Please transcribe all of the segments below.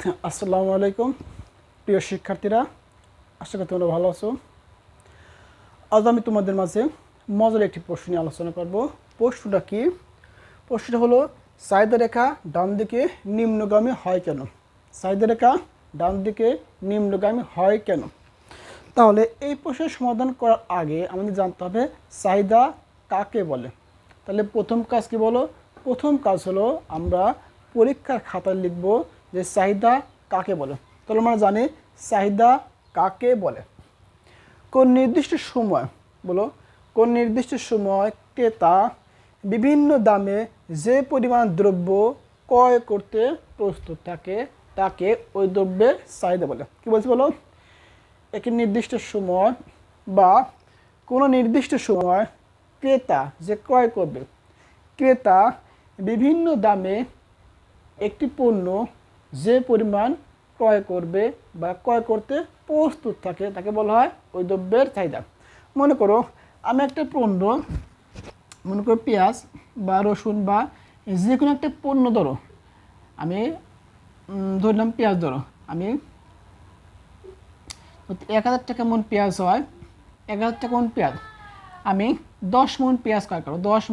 আসসালামু আলাইকুম প্রিয় শিক্ষার্থীরা, আশা করি তোমরা ভালো আছো। আজ আমি তোমাদের মাঝে মজার একটি প্রশ্ন নিয়ে আলোচনা করব। প্রশ্নটা কি? প্রশ্নটা হলো, চাহিদা রেখা ডান দিকে নিম্নগামী হয় কেন? চাহিদা রেখা ডান দিকে নিম্নগামী হয় কেন? তাহলে এই প্রশ্নের সমাধান করার আগে আমাদের জানতে হবে চাহিদা কাকে বলে। তাহলে প্রথম কাজ কি বলো? প্রথম কাজ হলো আমরা পরীক্ষার খাতায় লিখব যে চাহিদা কাকে বলে। তাহলে আমরা জানি চাহিদা কাকে বলে। কোন নির্দিষ্ট সময় বলো, কোন নির্দিষ্ট সময় ক্রেতা বিভিন্ন দামে যে পরিমাণ দ্রব্য ক্রয় করতে প্রস্তুত থাকে তাকে ওই দ্রব্যের চাহিদা বলে। কি বলছি বলো? একটি নির্দিষ্ট সময় বা কোনো নির্দিষ্ট সময় ক্রেতা যে ক্রয় করবে, ক্রেতা বিভিন্ন দামে একটি পণ্য যে পরিমাণ ক্রয় করবে বা ক্রয় করতে প্রস্তুত থাকে তাকে বলা হয় ওই দ্রব্যের চাহিদা। মনে করো আমি একটা পণ্য, মনে করো পেঁয়াজ বা রসুন বা যে কোনো একটা পণ্য ধরো, আমি ধরলাম পেঁয়াজ, ধরো আমি 1000 টাকা মন পেঁয়াজ হয়, 1000 টাকা মন পেঁয়াজ, আমি 10 মন পেঁয়াজ ক্রয় করো, 10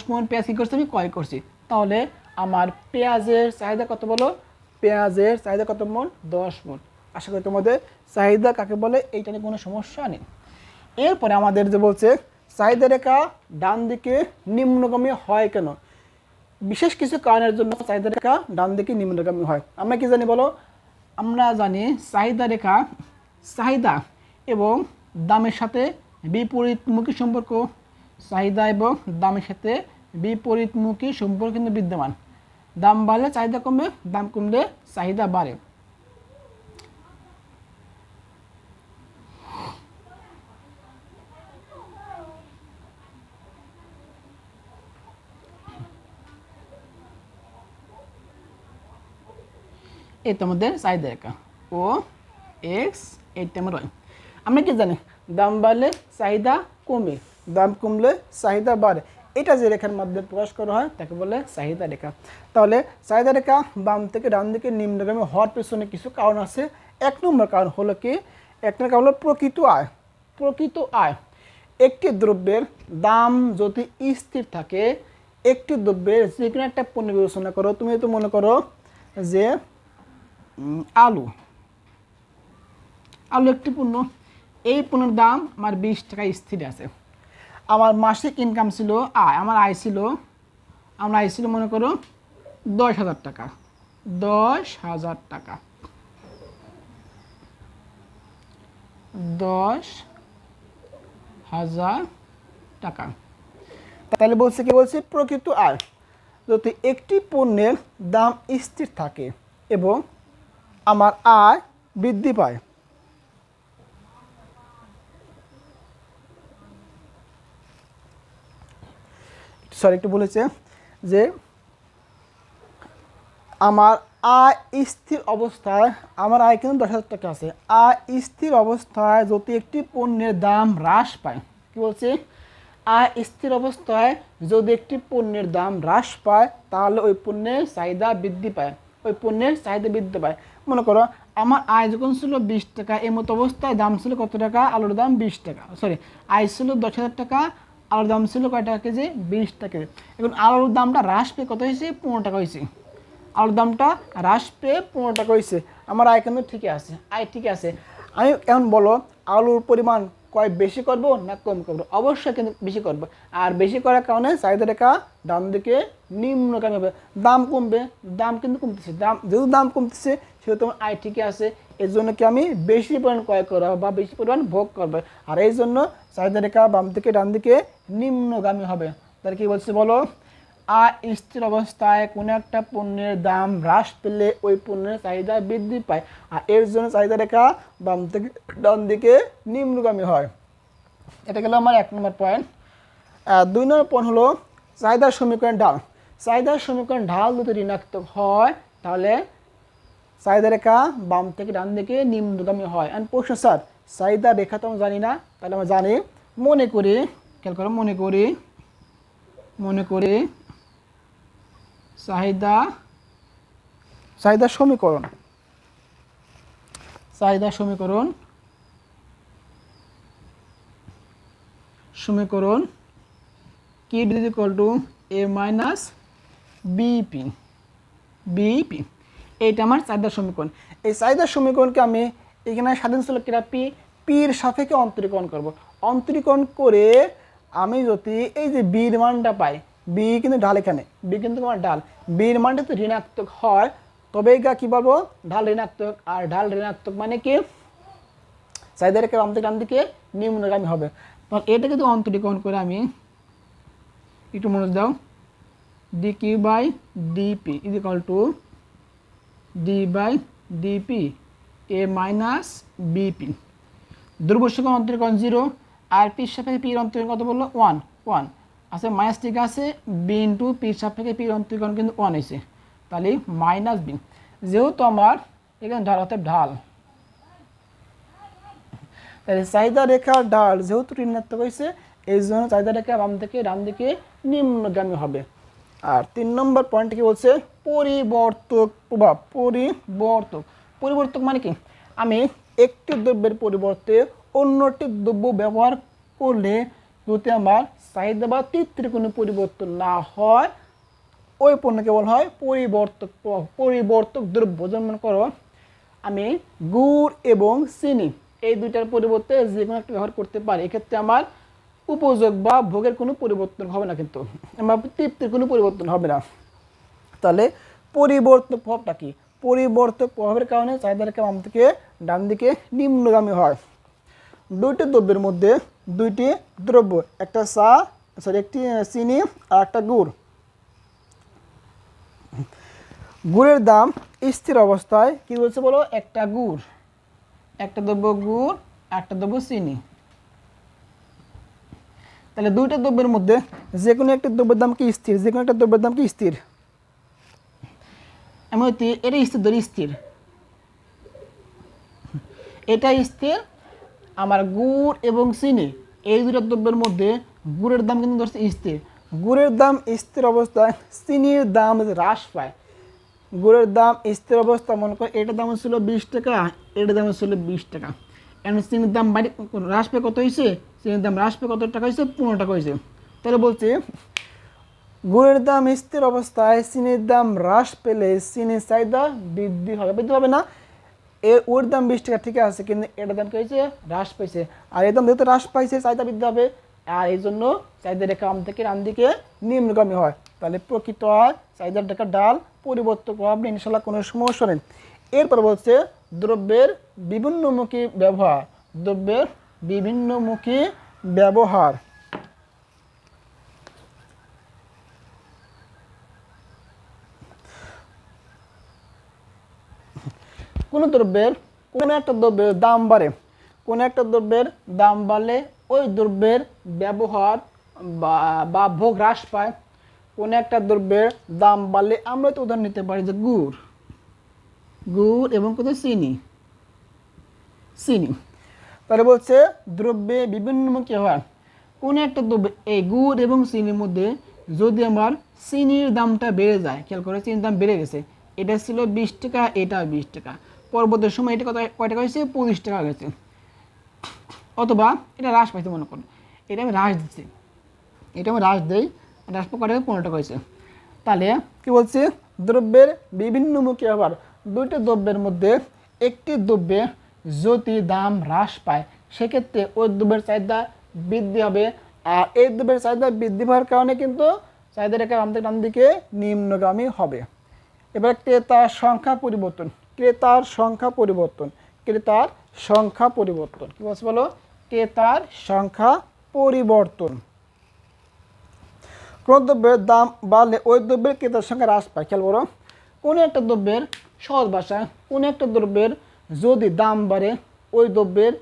মন পেঁয়াজ কী করছি আমি ক্রয় করছি। তাহলে আমার পেঁয়াজের চাহিদা কত বলো? পেঁয়াজের চাহিদা কত মন? 10 মন। আশা করি তোমাদের চাহিদা কাকে বলে এইটা নিয়ে কোনো সমস্যা নেই। এরপরে আমাদের যে বলছে চাহিদা রেখা ডান দিকে নিম্নগামী হয় কেন? বিশেষ কিছু কারণের জন্য চাহিদা রেখা ডান দিকে নিম্নগামী হয়। আমরা কি জানি বলো? আমরা জানি চাহিদা রেখা চাহিদা এবং দামের সাথে বিপরীতমুখী সম্পর্ক, চাহিদা এবং দামের সাথে বিপরীতমুখী সম্পর্ক কিন্তু বিদ্যমান। দাম বাড়লে চাহিদা কমে, দাম কমলে চাহিদা বাড়ে। এই তো আমাদের চাহিদা রেখা ও এক্স, এইটা আমার হয়। আমরা কি জানি দাম বাড়লে চাহিদা কমে, দাম কমলে চাহিদা বাড়ে। এটা যে রেখার মাধ্যমে প্রকাশ করা হয় তাকে বলে চাহিদা রেখা। তাহলে চাহিদা রেখা বাম থেকে ডান দিকে নিম্নগামী হওয়ার পেছনে কিছু কারণ আছে। 1 নম্বর কারণ হলো কি? 1 নম্বর কারণ হলো প্রকৃত আয়। প্রকৃত আয়, একটি দ্রব্যের দাম যদি স্থির থাকে, একটি দ্রব্যের যে কোনো একটা পণ্য বিবেচনা করো, তুমি তো মনে করো যে আলু, আলু একটি পণ্য, এই পণ্যের দাম আমার 20 টাকা স্থির আছে। আমার মাসিক ইনকাম ছিল, আমার আয় ছিল মনে করো 10,000 টাকা, 10,000 টাকা, 10,000 টাকা। তাহলে বলছে কি? বলছে প্রকৃত আয় যদি একটি পণ্যের দাম স্থির থাকে এবং আমার আয় বৃদ্ধি পায়, একটু বলেছে যে আমার আয় স্থির অবস্থায়, আমার আয় কিন্তু 10,000 টাকা আছে, আয় স্থির অবস্থায় যদি একটি পণ্যের দাম হ্রাস পায়, কি বলছে? আয় স্থির অবস্থায় যদি একটি পণ্যের দাম হ্রাস পায় তাহলে ওই পণ্যের চাহিদা বৃদ্ধি পায়, ওই পণ্যের চাহিদা বৃদ্ধি পায়। মনে করো আমার আয় যখন ছিল 20 টাকা, এই মতো অবস্থায় দাম ছিল কত টাকা? আলুর দাম 20 টাকা, সরি আয় ছিল 10,000 টাকা, আলুর দাম ছিল কয় টাকা কেজি? 20 টাকা। এখন আলুর দামটা হ্রাস পেয়ে কত হয়েছে? 15 টাকা হয়েছে। আলুর দামটা হ্রাস পেয়ে 15 টাকা হয়েছে। আমার আয় কিন্তু ঠিকই আছে, আয় ঠিক আছে। আমি এখন বলো আলুর পরিমাণ কয় বেশি করব না কম করব? অবশ্যই কিন্তু বেশি করব। আর বেশি করার কারণে চাহিদা রেখা ডান দিকে নিম্নগামী হবে, দাম কমবে, দাম কিন্তু কমতেছে, দাম যেহেতু দাম কমতেছে সেহেতু আমার আয় ঠিকই আছে। এই জন্য কি আমি বেশি পরিমাণ ক্রয় করবো বা বেশি পরিমাণ ভোগ করবো, আর এই জন্য চাহিদা রেখা বাম থেকে ডান দিকে নিম্নগামী হবে। তাহলে কি বলছে বলো? আয় স্থির অবস্থায় কোনো একটা পণ্যের দাম হ্রাস পেলে ওই পণ্যের চাহিদা বৃদ্ধি পায়, আর এর জন্য চাহিদা রেখা বাম থেকে ডান দিকে নিম্নগামী হয়। এটা গেল আমার 1 নম্বর পয়েন্ট। 2 নম্বর পয়েন্ট হলো চাহিদার সমীকরণ ঢাল। চাহিদার সমীকরণ ঢাল যদি ঋণাত্মক হয় তাহলে চাহিদা রেখা বাম থেকে ডান দিকে নিম্নগামী হয়। অ্যান্ড প্রশ্ন, স্যার চাহিদা রেখা তো আমরা জানি না, তাহলে আমরা জানি, মনে করি, খেয়াল করো, মনে করি চাহিদা চাহিদা সমীকরণ সমীকরণ কি is equal two A minus BP এইটা আমার চাহিদার সমীকরণ। এই চাহিদার সমীকরণকে আমি এখানে স্বাধীন চলকেরা পির সাপেক্ষে অন্তরীকরণ করব। অন্তরীকরণ করে আমি যদি এই যে বির মানটা পাই, বি কিন্তু ঢাল, এখানে বি কিন্তু আমার ঢাল, বির মানটা তো ঋণাত্মক হয় তবে এটা কী বলবো, ঢাল ঋণাত্মক। আর ঢাল ঋণাত্মক মানে কি চাহিদা রেখে বাম থেকে ডান দিকে নিম্নগামী হবে। তখন এটা কিন্তু অন্তরীকরণ করে আমি একটু মনে দাও, D Q by D P is equal to D by D P A minus B P. ধ্রুবক অন্তরীকরণ 0 আর পির সাপেক্ষে পির অন্তরীকরণ কত বললো 1 আচ্ছা মাইনাস ঠিক আছে, বি ইন্টু পির সাপেক্ষে পির অন্তরীকরণ কিন্তু 1 হয়েছে, তাহলে মাইনাস বি। যেহেতু আমার এখানে ঢাল অর্থাৎ ঢাল, তাহলে চাহিদা রেখার ঢাল যেহেতু ঋণাত্মক হয়েছে এই জন্য চাহিদা রেখা বাম থেকে ডান দিকে নিম্নগামী হবে। আর 3 নম্বর পয়েন্ট কি বলছে, পরিবর্তক প্রভাব। পরিবর্তক মানে কি, আমি একটি দ্রব্যের পরিবর্তে অন্যটি দ্রব্য ব্যবহার করলে যদি আমার চাহিদা বা তৃপ্তির কোনো পরিবর্তন না হয় ওই পণ্যকে বলা হয় পরিবর্তক প্রভাব, পরিবর্তক দ্রব্য। যেমন করো আমি গুড় এবং চিনি এই দুইটার পরিবর্তে যে কোনো একটা ব্যবহার করতে পারি, এক্ষেত্রে আমার উপযোগ বা ভোগের কোনো পরিবর্তন হবে না, কিন্তু আমার তৃপ্তির কোনো পরিবর্তন হবে না। তাহলে পরিবর্তক প্রভাবটা কি, পরিবর্তক প্রভাবের কারণে চাহিদা রেখা বাম থেকে ডান দিকে নিম্নগামী হয়। দুইটি দ্রব্যের মধ্যে দুইটি দ্রব্য, একটি চিনি আর একটা গুড়। গুড়ের দাম স্থির অবস্থায় কি বলছে বলো, একটা দ্রব্য গুড়, একটা দ্রব্য চিনি। তাহলে দুইটা দ্রব্যের মধ্যে যে কোনো একটা দ্রব্যের দাম কি স্থির, যে কোনো একটা দ্রব্যের দাম কি স্থির, এমন এটা স্থির ধরি, স্থির এটা স্থির। আমার গুড় এবং চিনি এই দুটো দ্রব্যের মধ্যে গুড়ের দাম কিন্তু ধরছে স্থির। গুড়ের দাম স্থির অবস্থায় চিনির দাম হ্রাস পায়। গুড়ের দাম স্থির অবস্থা মনে করো এটার দাম ছিল 20 টাকা, এটার দাম ছিল 20 টাকা। এখন চিনির দাম হ্রাস পেয়ে কত হয়েছে, চিনির দাম হ্রাস পেয়ে কত টাকা হয়েছে, 15 টাকা হয়েছে। তাহলে বলছি গুড়ের দাম স্থির অবস্থায় চিনির দাম হ্রাস পেলে চিনির চাহিদা বৃদ্ধি হবে না, ওর দাম 20 টাকা ঠিক আছে, কিন্তু এটার দাম কি হয়েছে, হ্রাস পাইছে। আর এর দাম যেহেতু হ্রাস পাইছে চাহিদা বৃদ্ধি হবে, আর এই জন্য চাহিদা রেখা বাম থেকে ডান দিকে নিম্নগামী হয়। তাহলে প্রকৃত হয় চাহিদার রেখা ডাল পরিবর্তক প্রভাব নিয়ে ইনশাল্লাহ কোনো সমস্যা নেই। এরপর বলছে দ্রব্যের বিভিন্নমুখী ব্যবহার। কোনো একটা দ্রব্যের দাম বাড়ে, কোনো একটা দ্রব্যের দাম বাড়লে ওই দ্রব্যের ব্যবহার বা ভোগ হ্রাস পায়। কোনো একটা দ্রব্যের দাম বাড়লে আমরা তো উদাহরণ নিতে পারি যে গুড় এবং কোথায় চিনি। তাহলে বলছে দ্রব্যে বিভিন্নমুখী হয়। কোনো একটা দ্রব্য এই গুড় এবং চিনির মধ্যে যদি আমার চিনির দামটা বেড়ে যায়, খেয়াল করে চিনির দাম বেড়ে গেছে, এটা ছিল 20 টাকা, এটা 20 টাকা, পরবর্তী সময় এটা কয় টাকা হয়েছে, 25 টাকা গেছে, অথবা এটা হ্রাস পাইছে মনে করুন, এটা আমি হ্রাস দিচ্ছি, হ্রাস পর কয় টাকা, 15 টাকা হয়েছে। তাহলে কি বলছি, দ্রব্যের বিভিন্নমুখী ব্যবহার। দুইটি দ্রব্যের মধ্যে একটি দ্রব্যে যদি দাম হ্রাস পায় সেক্ষেত্রে ওই দ্রব্যের চাহিদা বৃদ্ধি হবে, আর এই দ্রব্যের চাহিদা বৃদ্ধি পাওয়ার কারণে কিন্তু চাহিদা রেখা বাম থেকে ডান দিকে নিম্নগামী হবে। এবার ক্রেতার সংখ্যা পরিবর্তন। ক্রেতার সংখ্যা পরিবর্তন কি বলছে বলো, ক্রেতার সংখ্যা পরিবর্তন। কোন দ্রব্যের দাম বাড়লে ওই দ্রব্যের ক্রেতার সংখ্যা হ্রাস পায়। খেয়াল করো, কোনো একটা দ্রব্যের সহজ ভাষায় কোনো একটা দ্রব্যের যদি দাম বাড়ে ওই দ্রব্যের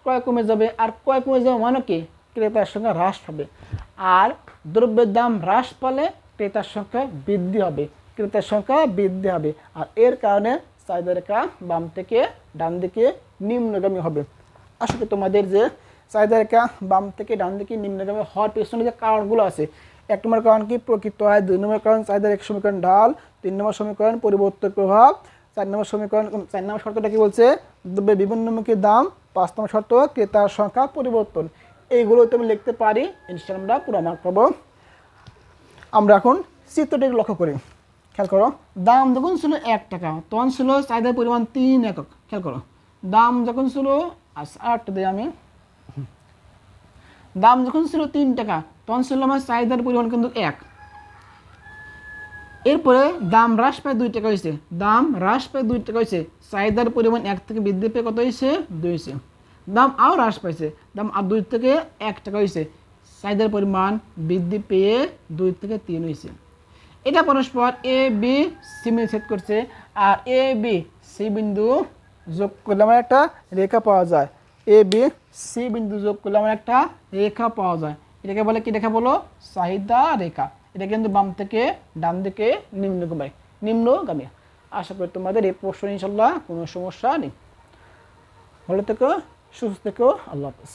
ক্রয় কমে যাবে, আর ক্রয় কমে যাবে মানে কি, ক্রেতার সংখ্যা হ্রাস পাবে। আর দ্রব্যের দাম হ্রাস পালে ক্রেতার সংখ্যা বৃদ্ধি হবে, আর এর কারণে চাহিদা রেখা বাম থেকে ডান দিকে নিম্নগামী হবে। আসলে তোমাদের যে চাহিদা রেখা বাম থেকে ডান দিকে নিম্নগামী হওয়ার পেছনে যে কারণগুলো আছে, 1 নম্বর কারণ কি, প্রকৃত আয়, 2 নম্বর কারণ চাহিদা রেখা সমীকরণ ঢাল, 3 নম্বর সমীকরণ পরিবর্তক প্রভাব, 4 নম্বর সমীকরণ 4 নম্বর শর্তটা কি বলছে দ্রব্যের বিভিন্নমুখী দাম, 5 নম্বর শর্ত ক্রেতার সংখ্যা পরিবর্তন। এইগুলো তুমি লিখতে পারি, ইনশাআল্লাহ আমরা পুরো মার্ক পাবো। আমরা এখন চিত্রটি লক্ষ্য করি, খেয়াল করো। দাম যখন ছিল 1 টাকা তখন ছিল চাহিদার পরিমাণ 3 একক। খেয়াল করো, দাম যখন ছিল আরেকটা দিই আমি, দাম যখন ছিল 3 টাকা তখন ছিল আমার চাহিদার পরিমাণ কিন্তু 1। এরপরে দাম হ্রাস পায় 2 টাকা হয়েছে, দাম হ্রাস পায় 2 টাকা হয়েছে, চাহিদার পরিমাণ 1 থেকে বৃদ্ধি পেয়ে কত হয়েছে 2 হয়েছে। দাম আরও হ্রাস পাইছে, দাম আর 2 থেকে 1 টাকা হয়েছে, চাহিদার পরিমাণ বৃদ্ধি পেয়ে 2 থেকে 3 হয়েছে। এটা পরস্পর এ বি সি বিন্দু ছেদ করছে, আর এ বি সি বিন্দু যোগ করলে আমার একটা রেখা পাওয়া যায়। এ বি সি বিন্দু যোগ করলে আমার একটা রেখা পাওয়া যায়। এটাকে বলে কি রেখা বলো? চাহিদা রেখা। এটা কিন্তু বাম থেকে ডান দিকে নিম্নগামী। আশা করি তোমাদের এই প্রশ্ন ইনশাল্লাহ কোনো সমস্যা নেই। ভালো থেকো, সুস্থ থেকো, আল্লাহ হাফেজ।